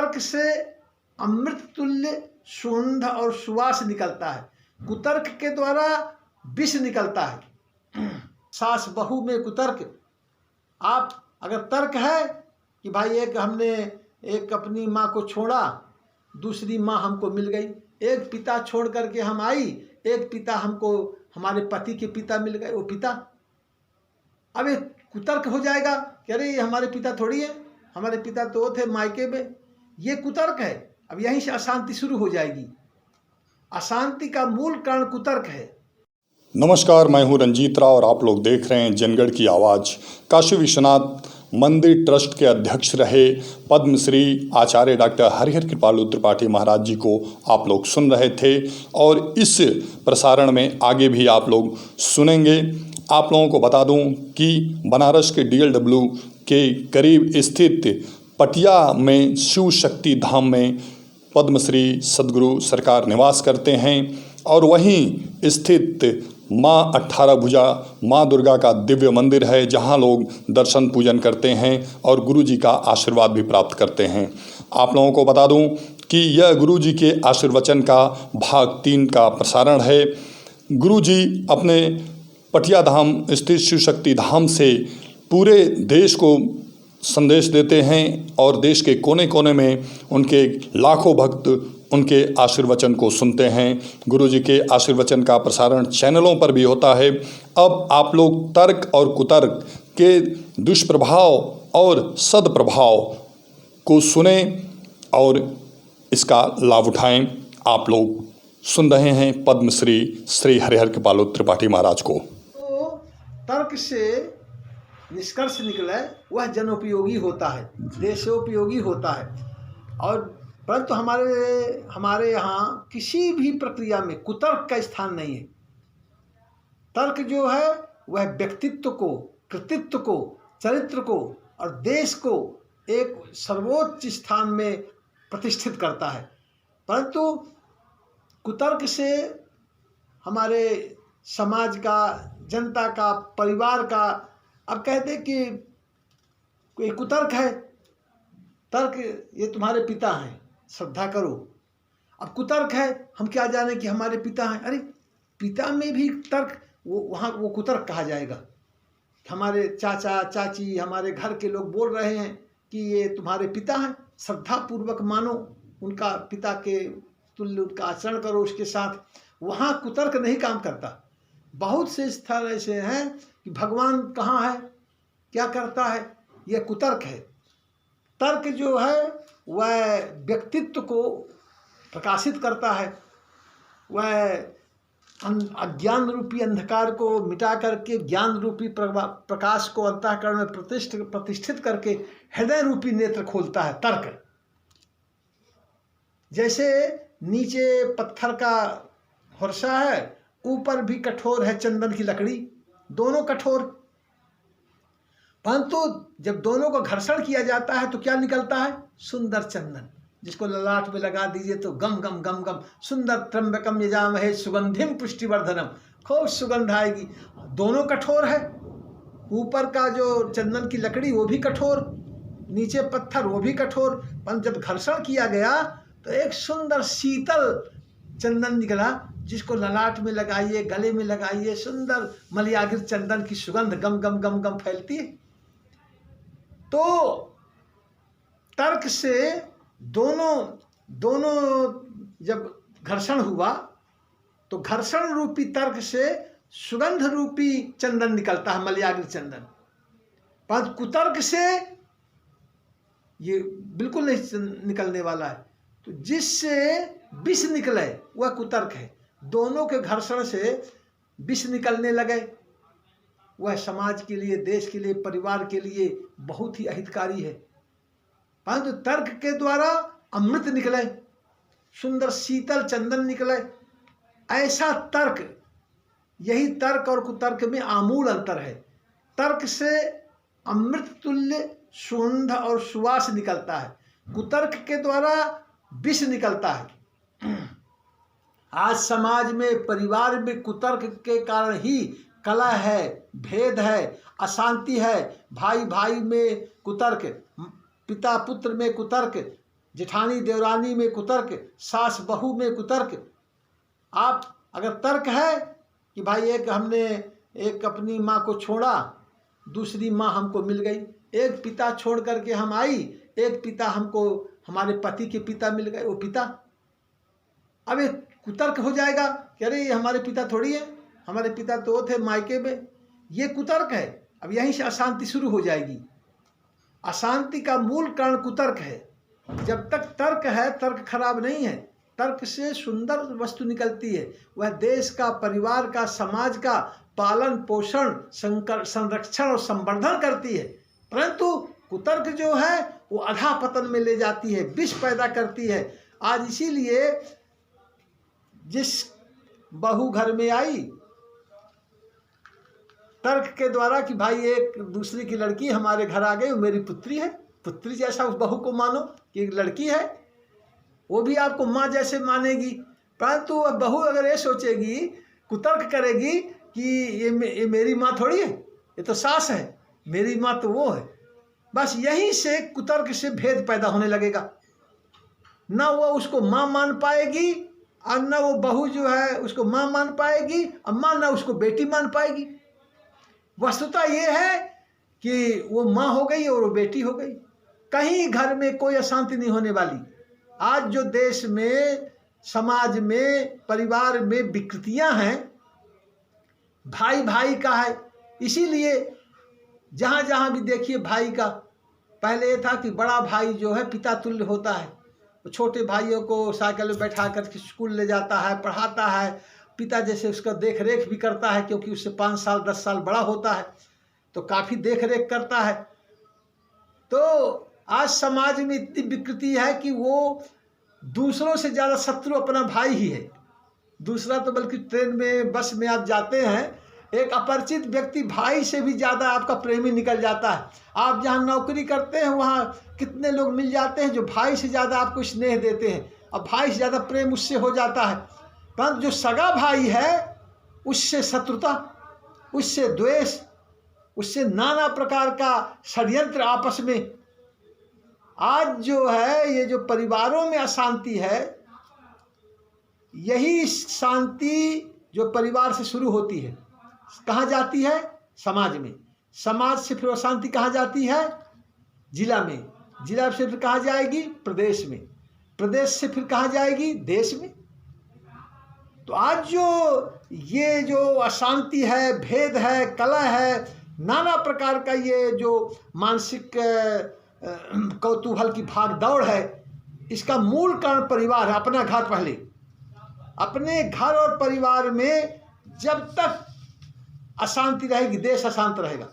तर्क से अमृत तुल्य सुगंध और सुवास निकलता है, कुतर्क के द्वारा विष निकलता है। सास बहू में कुतर्क। आप अगर तर्क है कि भाई हमने एक अपनी माँ को छोड़ा, दूसरी माँ हमको मिल गई, एक पिता छोड़ करके हम आई, एक पिता हमको हमारे पति के पिता मिल गए, वो पिता, अब ये कुतर्क हो जाएगा कि अरे ये हमारे पिता थोड़ी है, हमारे पिता तो वो थे मायके में, ये कुतर्क है। अब यहीं से अशांति शुरू हो जाएगी। अशांति का मूल कारण कुतर्क है। नमस्कार, मैं हूं रंजीत राव और आप लोग देख रहे हैं जनगढ़ की आवाज़। काशी विश्वनाथ मंदिर ट्रस्ट के अध्यक्ष रहे पद्मश्री आचार्य डॉक्टर हरिहर कृपालु त्रिपाठी महाराज जी को आप लोग सुन रहे थे और इस प्रसारण में आगे भी आप लोग सुनेंगे। आप लोगों को बता दूं कि बनारस के DLW के करीब स्थित पटिया में शिव शक्ति धाम में पद्मश्री सद्गुरु सरकार निवास करते हैं और वहीं स्थित माँ 18 भुजा माँ दुर्गा का दिव्य मंदिर है, जहां लोग दर्शन पूजन करते हैं और गुरु जी का आशीर्वाद भी प्राप्त करते हैं। आप लोगों को बता दूं कि यह गुरु जी के आशीर्वचन का भाग 3 का प्रसारण है। गुरु जी अपने पटिया धाम स्थित शिव शक्ति धाम से पूरे देश को संदेश देते हैं और देश के कोने कोने में उनके लाखों भक्त उनके आशीर्वचन को सुनते हैं। गुरु जी के आशीर्वचन का प्रसारण चैनलों पर भी होता है। अब आप लोग तर्क और कुतर्क के दुष्प्रभाव और सदप्रभाव को सुने और इसका लाभ उठाएं। आप लोग सुन रहे हैं पद्मश्री श्री हरिहर कृपालु त्रिपाठी महाराज को। तो तर्क से निष्कर्ष निकले वह जनोपयोगी होता है, देशोपयोगी होता है। और परंतु हमारे यहाँ किसी भी प्रक्रिया में कुतर्क का स्थान नहीं है। तर्क जो है वह व्यक्तित्व को, कृतित्व को, चरित्र को और देश को एक सर्वोच्च स्थान में प्रतिष्ठित करता है। परंतु कुतर्क से हमारे समाज का, जनता का, परिवार का, अब कहते कि कोई कुतर्क है, तर्क ये तुम्हारे पिता हैं, श्रद्धा करो। अब कुतर्क है, हम क्या जाने कि हमारे पिता हैं, अरे पिता में भी तर्क, वहाँ वो कुतर्क कहा जाएगा। हमारे चाचा चाची, हमारे घर के लोग बोल रहे हैं कि ये तुम्हारे पिता हैं, श्रद्धापूर्वक मानो, उनका पिता के तुल्य उनका आचरण करो उसके साथ, वहाँ कुतर्क नहीं काम करता। बहुत से स्थल ऐसे हैं कि भगवान कहाँ है, क्या करता है, यह कुतर्क है। तर्क जो है वह व्यक्तित्व को प्रकाशित करता है, वह अज्ञान रूपी अंधकार को मिटा करके ज्ञान रूपी प्रकाश को अंतःकरण में प्रतिष्ठित करके हृदय रूपी नेत्र खोलता है तर्क। जैसे नीचे पत्थर का फरसा है, ऊपर भी कठोर है चंदन की लकड़ी, दोनों कठोर, परंतु जब दोनों को घर्षण किया जाता है तो क्या निकलता है, सुंदर चंदन, जिसको ललाट में लगा दीजिए तो गम गम गम गम सुंदर त्र्यंबकम यजामहे सुगंधिम पुष्टिवर्धनम, खूब सुगंध आएगी। दोनों कठोर है, ऊपर का जो चंदन की लकड़ी वो भी कठोर, नीचे पत्थर वो भी कठोर, परंतु जब घर्षण किया गया तो एक सुंदर शीतल चंदन निकला, जिसको ललाट में लगाइए, गले में लगाइए, सुंदर मलयागिर चंदन की सुगंध गम गम गम गम फैलती है। तो तर्क से दोनों जब घर्षण हुआ तो घर्षण रूपी तर्क से सुगंध रूपी चंदन निकलता है, मलयागिर चंदन। पर कुतर्क से ये बिल्कुल नहीं निकलने वाला है। तो जिससे विष निकले वह कुतर्क है। दोनों के घर्षण से विष निकलने लगे, वह समाज के लिए, देश के लिए, परिवार के लिए बहुत ही अहितकारी है। परंतु तर्क के द्वारा अमृत निकले, सुंदर शीतल चंदन निकले, ऐसा तर्क, यही तर्क और कुतर्क में आमूल अंतर है। तर्क से अमृत तुल्य सुगंध और सुवास निकलता है, कुतर्क के द्वारा विष निकलता है। आज समाज में, परिवार में कुतर्क के कारण ही कलह है, भेद है, अशांति है, भाई भाई में कुतर्क, पिता पुत्र में कुतर्क, जेठानी देवरानी में कुतर्क, सास बहू में कुतर्क। आप अगर तर्क है कि भाई हमने एक अपनी माँ को छोड़ा, दूसरी माँ हमको मिल गई, एक पिता छोड़ करके हम आई, एक पिता हमको हमारे पति के पिता मिल गए, वो पिता। अब एक कुतर्क हो जाएगा कि अरे ये हमारे पिता थोड़ी है, हमारे पिता तो वो थे मायके में। ये कुतर्क है। अब यहीं से अशांति शुरू हो जाएगी। अशांति का मूल कारण कुतर्क है। जब तक तर्क है, तर्क खराब नहीं है, तर्क से सुंदर वस्तु निकलती है। वह देश का, परिवार का, समाज का पालन पोषण, संरक्षण और संवर्धन करती है। परंतु कुतर्क जो है वो अधःपतन में ले जाती है, विष पैदा करती है। आज इसीलिए जिस बहू घर में आई तर्क के द्वारा कि भाई एक दूसरी की लड़की हमारे घर आ गई, वो मेरी पुत्री है, पुत्री जैसा उस बहू को मानो कि एक लड़की है, वो भी आपको माँ जैसे मानेगी। परंतु वह बहू अगर ये सोचेगी, कुतर्क करेगी कि ये मेरी माँ थोड़ी है, ये तो सास है, मेरी माँ तो वो है, बस यहीं से कुतर्क से भेद पैदा होने लगेगा। ना वो उसको माँ मान पाएगी और ना वो बहू जो है उसको माँ मान पाएगी, और माँ ना उसको बेटी मान पाएगी। वस्तुता ये है कि वो माँ हो गई और वो बेटी हो गई। कहीं घर में कोई अशांति नहीं होने वाली। आज जो देश में, समाज में, परिवार में विकृतियां हैं, भाई भाई का है। इसीलिए जहाँ जहाँ भी देखिए भाई का, पहले ये था कि बड़ा भाई जो है पिता तुल्य होता है, वो छोटे भाइयों को साइकिल में बैठा कर स्कूल ले जाता है, पढ़ाता है, पिता जैसे उसका देख रेख भी करता है, क्योंकि उससे 5 साल 10 साल बड़ा होता है तो काफ़ी देख रेख करता है। तो आज समाज में इतनी विकृति है कि वो दूसरों से ज़्यादा शत्रु अपना भाई ही है। दूसरा तो बल्कि ट्रेन में, बस में आप जाते हैं, एक अपरिचित व्यक्ति भाई से भी ज़्यादा आपका प्रेमी निकल जाता है। आप जहाँ नौकरी करते हैं वहाँ कितने लोग मिल जाते हैं जो भाई से ज़्यादा आपको स्नेह देते हैं, और भाई से ज़्यादा प्रेम उससे हो जाता है। परंतु जो सगा भाई है उससे शत्रुता, उससे द्वेष, उससे नाना प्रकार का षड्यंत्र आपस में। आज जो है ये जो परिवारों में अशांति है, यही शांति जो परिवार से शुरू होती है कहाँ जाती है? समाज में। समाज से फिर अशांति कहाँ जाती है? जिला में। जिला से फिर कहाँ जाएगी? प्रदेश में। प्रदेश से फिर कहाँ जाएगी? देश में। तो आज जो ये जो अशांति है, भेद है, कलह है, नाना प्रकार का ये जो मानसिक कौतूहल की भाग दौड़ है, इसका मूल कारण परिवार है। अपना घर पहले, अपने घर और परिवार में जब तक अशांति रहेगी, देश अशांत रहेगा।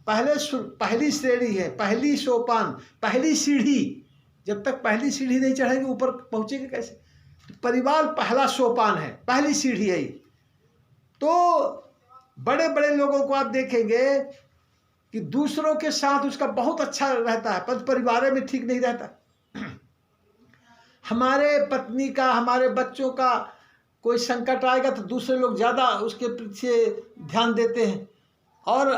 पहली श्रेणी है, पहली सोपान, पहली सीढ़ी। जब तक पहली सीढ़ी नहीं चढ़ेगी ऊपर पहुंचेगी कैसे? तो परिवार पहला सोपान है, पहली सीढ़ी है। तो बड़े बड़े लोगों को आप देखेंगे कि दूसरों के साथ उसका बहुत अच्छा रहता है, पर परिवार में ठीक नहीं रहता। हमारे पत्नी का, हमारे बच्चों का कोई संकट आएगा तो दूसरे लोग ज़्यादा उसके पीछे ध्यान देते हैं, और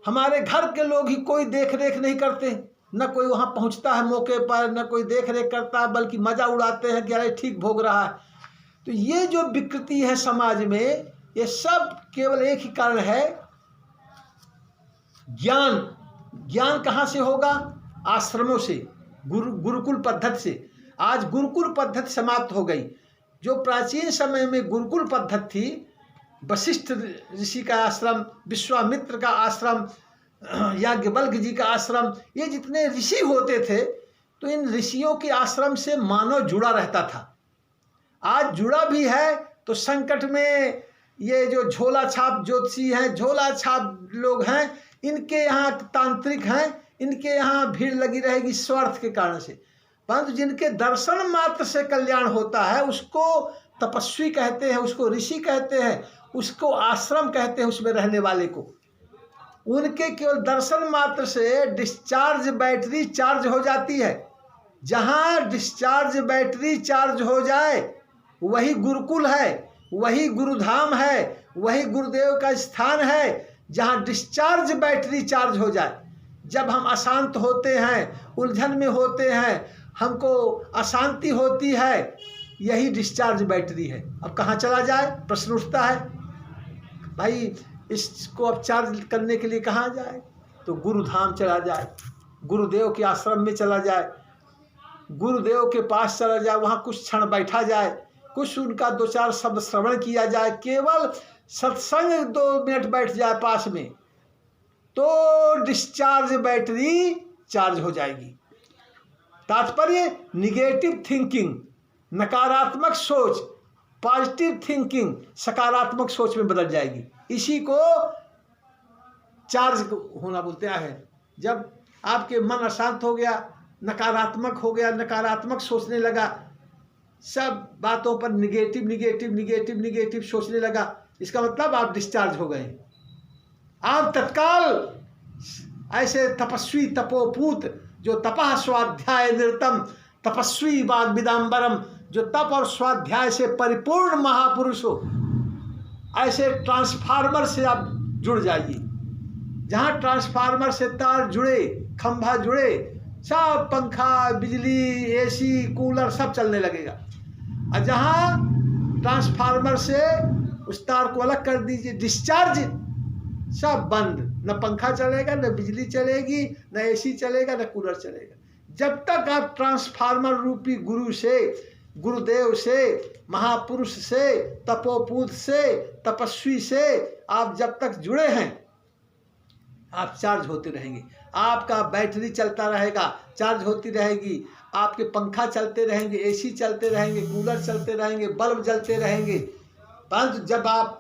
हमारे घर के लोग ही कोई देख रेख नहीं करते। न कोई वहाँ पहुँचता है मौके पर, न कोई देख रेख करता है, बल्कि मज़ा उड़ाते हैं कि अरे ठीक भोग रहा है। तो ये जो विकृति है समाज में, ये सब केवल एक ही कारण है, ज्ञान। ज्ञान कहाँ से होगा? आश्रमों से, गुरुकुल पद्धति से। आज गुरुकुल पद्धति समाप्त हो गई। जो प्राचीन समय में गुरुकुल पद्धति थी, वशिष्ठ ऋषि का आश्रम, विश्वामित्र का आश्रम, याज्ञवल्क्य जी का आश्रम, ये जितने ऋषि होते थे, तो इन ऋषियों के आश्रम से मानव जुड़ा रहता था। आज जुड़ा भी है तो संकट में ये जो झोला छाप ज्योतिषी हैं, झोला छाप लोग हैं, इनके यहाँ तांत्रिक हैं, इनके यहाँ भीड़ लगी रहेगी स्वार्थ के कारण से। परंतु जिनके दर्शन मात्र से कल्याण होता है, उसको तपस्वी कहते हैं, उसको ऋषि कहते हैं, उसको आश्रम कहते हैं, उसमें रहने वाले को। उनके केवल दर्शन मात्र से डिस्चार्ज बैटरी चार्ज हो जाती है। जहाँ डिस्चार्ज बैटरी चार्ज हो जाए वही गुरुकुल है, वही गुरुधाम है, वही गुरुदेव का स्थान है, जहाँ डिस्चार्ज बैटरी चार्ज हो जाए। जब हम अशांत होते हैं, उलझन में होते हैं, हमको अशांति होती है, यही डिस्चार्ज बैटरी है। अब कहाँ चला जाए प्रश्न उठता है, भाई इसको अब चार्ज करने के लिए कहाँ जाए? तो गुरुधाम चला जाए, गुरुदेव के आश्रम में चला जाए, गुरुदेव के पास चला जाए, वहाँ कुछ क्षण बैठा जाए, कुछ उनका 2-4 शब्द श्रवण किया जाए, केवल सत्संग 2 मिनट बैठ जाए पास में, तो डिस्चार्ज बैटरी चार्ज हो जाएगी। तात्पर्य निगेटिव थिंकिंग, नकारात्मक सोच, पॉजिटिव थिंकिंग सकारात्मक सोच में बदल जाएगी। इसी को चार्ज होना बोलते हैं। जब आपके मन अशांत हो गया, नकारात्मक हो गया, नकारात्मक सोचने लगा, सब बातों पर निगेटिव निगेटिव निगेटिव निगेटिव सोचने लगा, इसका मतलब आप डिस्चार्ज हो गए। आप तत्काल ऐसे तपस्वी तपोपूत जो तपः स्वाध्याय निरतम तपस्वी वाग्विदाम्बरम, जो तप और स्वाध्याय से परिपूर्ण महापुरुष हो, ऐसे ट्रांसफार्मर से आप जुड़ जाइए। जहाँ ट्रांसफार्मर से तार जुड़े, खंभा जुड़े, सब पंखा, बिजली, एसी, कूलर सब चलने लगेगा। और जहाँ ट्रांसफार्मर से उस तार को अलग कर दीजिए, डिस्चार्ज, सब बंद, न पंखा चलेगा, न बिजली चलेगी, न एसी चलेगा, न कूलर चलेगा। जब तक आप ट्रांसफार्मर रूपी गुरु से, गुरुदेव से, महापुरुष से, तपोपूत से, तपस्वी से आप जब तक जुड़े हैं, आप चार्ज होते रहेंगे। आपका बैटरी चलता रहेगा, चार्ज होती रहेगी, आपके पंखा चलते रहेंगे, एसी चलते रहेंगे, कूलर चलते रहेंगे, बल्ब जलते रहेंगे। परंतु जब आप